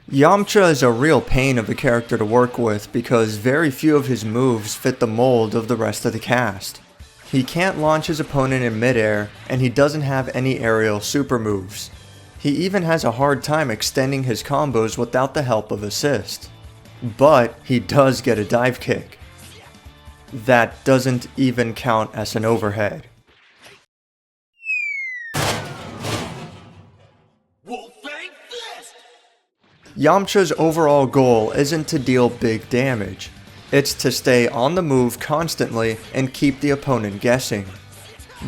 Yamcha is a real pain of a character to work with because very few of his moves fit the mold of the rest of the cast. He can't launch his opponent in midair, and he doesn't have any aerial super moves. He even has a hard time extending his combos without the help of assist. But he does get a dive kick. That doesn't even count as an overhead. Yamcha's overall goal isn't to deal big damage. It's to stay on the move constantly and keep the opponent guessing.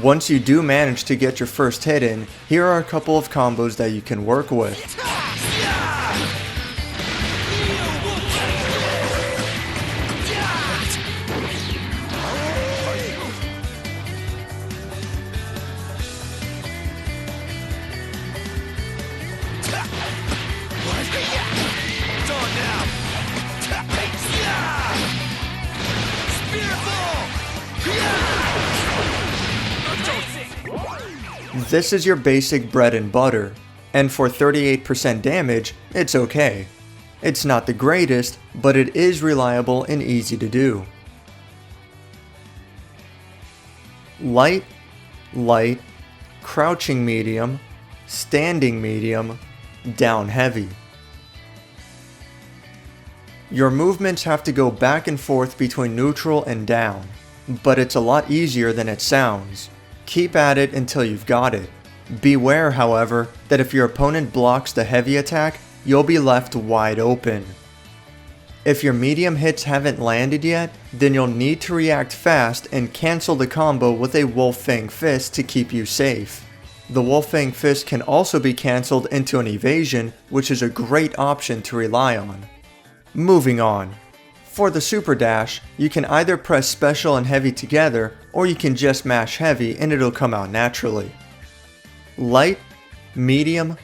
Once you do manage to get your first hit in, here are a couple of combos that you can work with. This is your basic bread and butter, and for 38% damage, it's okay. It's not the greatest, but it is reliable and easy to do. Light, light, crouching medium, standing medium, down heavy. Your movements have to go back and forth between neutral and down, but it's a lot easier than it sounds. Keep at it until you've got it. Beware, however, that if your opponent blocks the heavy attack, you'll be left wide open. If your medium hits haven't landed yet, then you'll need to react fast and cancel the combo with a Wolf Fang Fist to keep you safe. The Wolf Fang Fist can also be cancelled into an evasion, which is a great option to rely on. Moving on. For the super dash, you can either press special and heavy together, or you can just mash heavy and it'll come out naturally. Light, medium,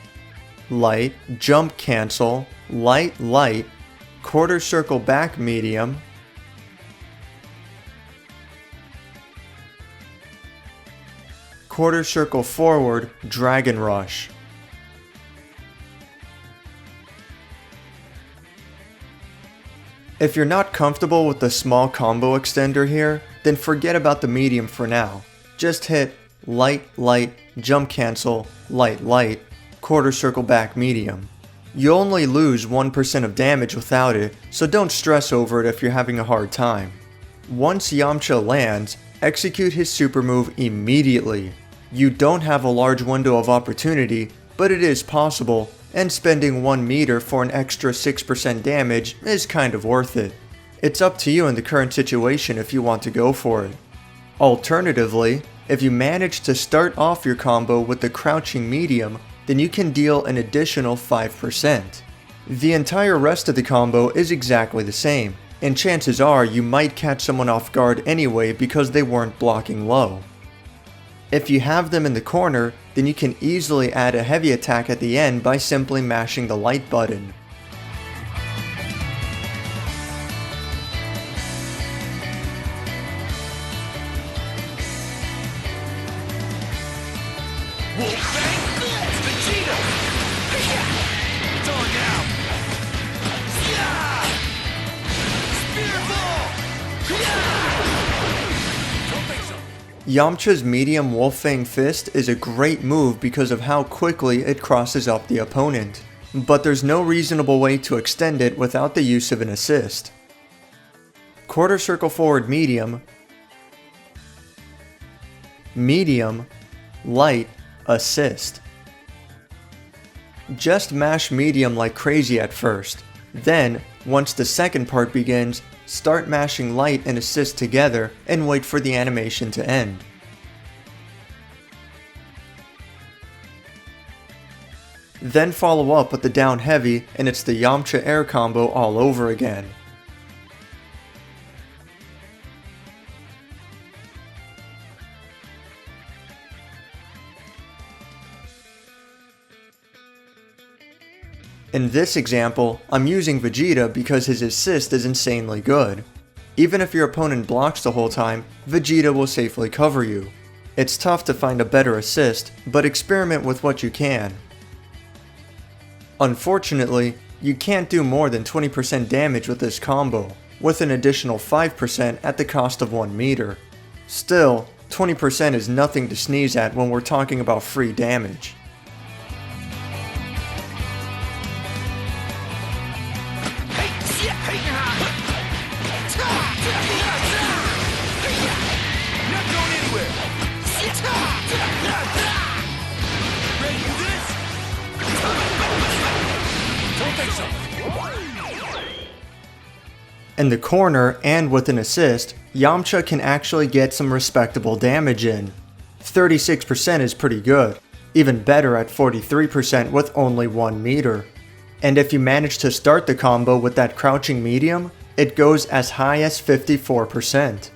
light, jump cancel, light, light, quarter circle back medium, quarter circle forward, dragon rush. If you're not comfortable with the small combo extender here, then forget about the medium for now. Just hit light, light, jump cancel, light, light, quarter circle back medium. You only lose 1% of damage without it, so don't stress over it if you're having a hard time. Once Yamcha lands, execute his super move immediately. You don't have a large window of opportunity, but it is possible, and spending 1 meter for an extra 6% damage is kind of worth it. It's up to you in the current situation if you want to go for it. Alternatively, if you manage to start off your combo with the crouching medium, then you can deal an additional 5%. The entire rest of the combo is exactly the same, and chances are you might catch someone off guard anyway because they weren't blocking low. If you have them in the corner, then you can easily add a heavy attack at the end by simply mashing the light button. Yamcha's medium Wolf Fang Fist is a great move because of how quickly it crosses up the opponent, but there's no reasonable way to extend it without the use of an assist. Quarter circle forward medium, medium, light, assist. Just mash medium like crazy at first, then, once the second part begins, start mashing light and assist together and wait for the animation to end. Then follow up with the down heavy and it's the Yamcha air combo all over again. In this example, I'm using Vegeta because his assist is insanely good. Even if your opponent blocks the whole time, Vegeta will safely cover you. It's tough to find a better assist, but experiment with what you can. Unfortunately, You can't do more than 20% damage with this combo, with an additional 5% at the cost of 1 meter. Still, 20% is nothing to sneeze at when we're talking about free damage. In the corner and with an assist, Yamcha can actually get some respectable damage in. 36% is pretty good, even better at 43% with only 1 meter. And if you manage to start the combo with that crouching medium, it goes as high as 54%.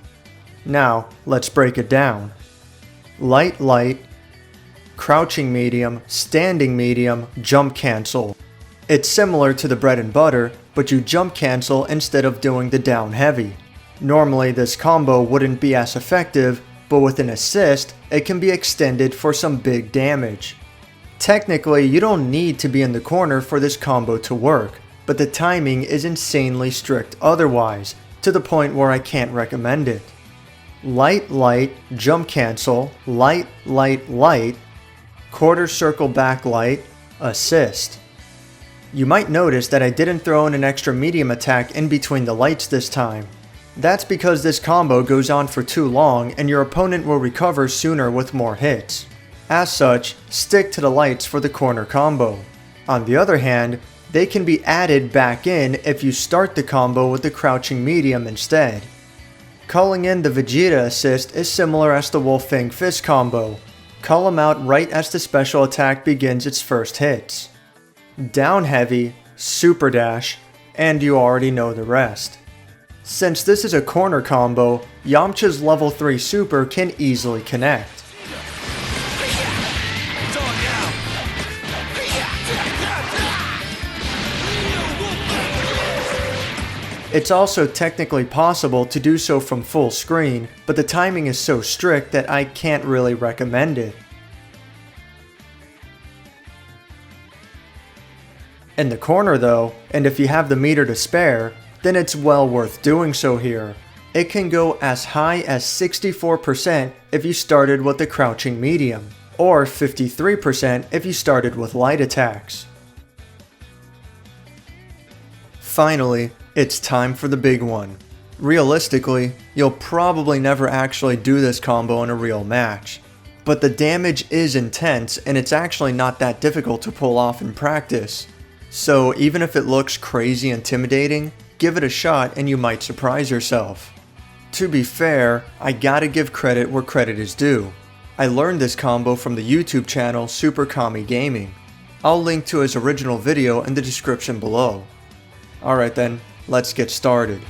Now, let's break it down. Light light, crouching medium, standing medium, jump cancel. It's similar to the bread and butter, but you jump cancel instead of doing the down heavy. Normally this combo wouldn't be as effective, but with an assist, it can be extended for some big damage. Technically, you don't need to be in the corner for this combo to work, but the timing is insanely strict otherwise, to the point where I can't recommend it. Light light, jump cancel, light light light, quarter circle back light, assist. You might notice that I didn't throw in an extra medium attack in between the lights this time. That's because this combo goes on for too long and your opponent will recover sooner with more hits. As such, stick to the lights for the corner combo. On the other hand, they can be added back in if you start the combo with the crouching medium instead. Calling in the Vegeta assist is similar as the Wolfang Fist combo. Call him out right as the special attack begins its first hits. Down heavy, super dash, and you already know the rest. Since this is a corner combo, Yamcha's level 3 super can easily connect. It's also technically possible to do so from full screen, but the timing is so strict that I can't really recommend it. In the corner though, and if you have the meter to spare, then it's well worth doing so here. It can go as high as 64% if you started with the crouching medium, or 53% if you started with light attacks. Finally, it's time for the big one. Realistically, you'll probably never actually do this combo in a real match. But the damage is intense and it's actually not that difficult to pull off in practice. So even if it looks crazy intimidating, give it a shot and you might surprise yourself. To be fair, I gotta give credit where credit is due. I learned this combo from the YouTube channel SuperKamiGaming. I'll link to his original video in the description below. Alright then, let's get started.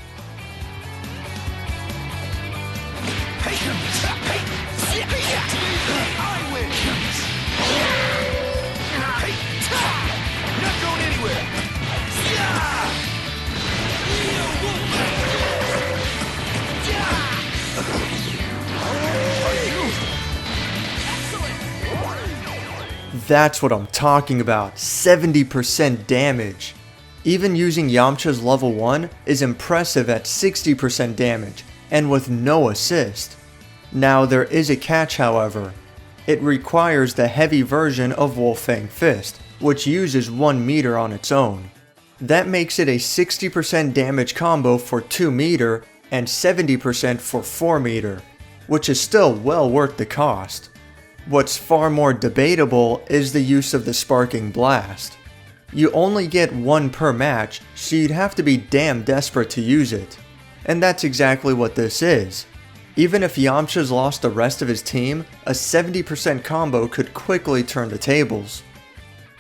That's what I'm talking about, 70% damage. Even using Yamcha's level 1 is impressive at 60% damage, and with no assist. Now there is a catch however. It requires the heavy version of Wolfang Fist, which uses 1 meter on its own. That makes it a 60% damage combo for 2 meter and 70% for 4 meter, which is still well worth the cost. What's far more debatable is the use of the Sparking Blast. You only get 1 per match, so you'd have to be damn desperate to use it. And that's exactly what this is. Even if Yamcha's lost the rest of his team, a 70% combo could quickly turn the tables.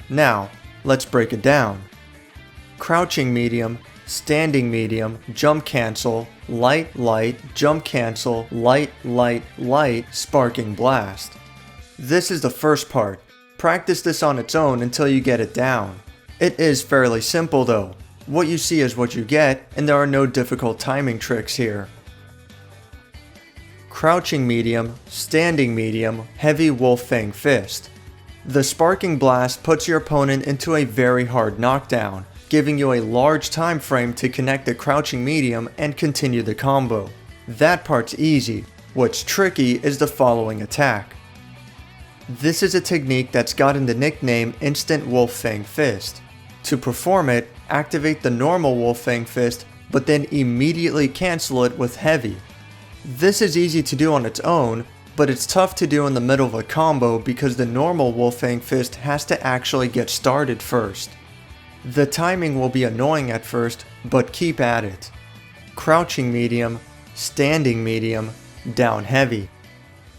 Now, let's break it down. Crouching medium, standing medium, jump cancel, light light, jump cancel, light light light, Sparking Blast. This is the first part. Practice this on its own until you get it down. It is fairly simple though. What you see is what you get, and there are no difficult timing tricks here. Crouching medium, standing medium, heavy Wolfang Fist. The Sparking Blast puts your opponent into a very hard knockdown, giving you a large time frame to connect the crouching medium and continue the combo. That part's easy. What's tricky is the following attack. This is a technique that's gotten the nickname Instant Wolf Fang Fist. To perform it, activate the normal Wolf Fang Fist, but then immediately cancel it with heavy. This is easy to do on its own, but it's tough to do in the middle of a combo because the normal Wolf Fang Fist has to actually get started first. The timing will be annoying at first, but keep at it. Crouching medium, standing medium, down heavy.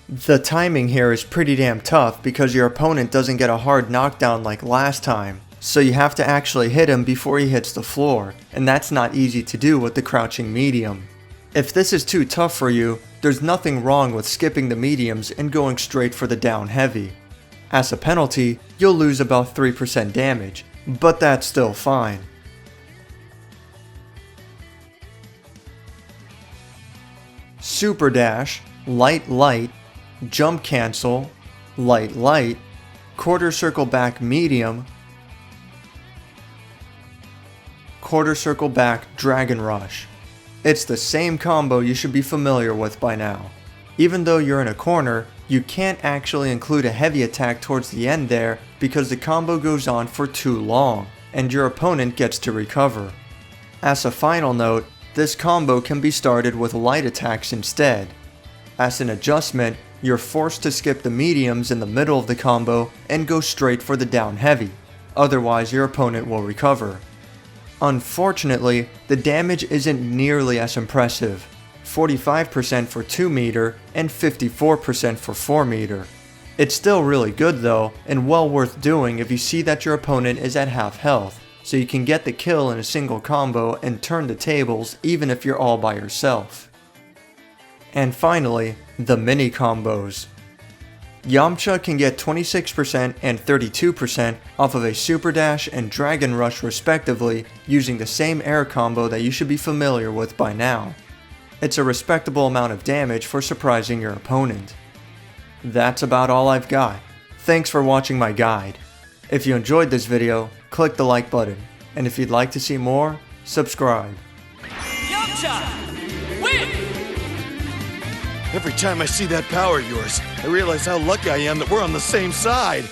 The timing here is pretty damn tough because your opponent doesn't get a hard knockdown like last time, so you have to actually hit him before he hits the floor, and that's not easy to do with the crouching medium. If this is too tough for you, there's nothing wrong with skipping the mediums and going straight for the down heavy. As a penalty, you'll lose about 3% damage, but that's still fine. Super Dash, Light Light, Jump Cancel, Light Light, Quarter Circle Back Medium, Quarter Circle Back Dragon Rush. It's the same combo you should be familiar with by now. Even though you're in a corner, you can't actually include a heavy attack towards the end there because the combo goes on for too long, and your opponent gets to recover. As a final note, this combo can be started with light attacks instead. As an adjustment, you're forced to skip the mediums in the middle of the combo and go straight for the down heavy, otherwise your opponent will recover. Unfortunately, the damage isn't nearly as impressive, 45% for 2 meter and 54% for 4 meter. It's still really good though, and well worth doing if you see that your opponent is at half health, so you can get the kill in a single combo and turn the tables even if you're all by yourself. And finally, the mini combos. Yamcha can get 26% and 32% off of a Super Dash and Dragon Rush respectively using the same air combo that you should be familiar with by now. It's a respectable amount of damage for surprising your opponent. That's about all I've got. Thanks for watching my guide. If you enjoyed this video, click the like button, and if you'd like to see more, subscribe. Yamcha! Win! Every time I see that power of yours, I realize how lucky I am that we're on the same side.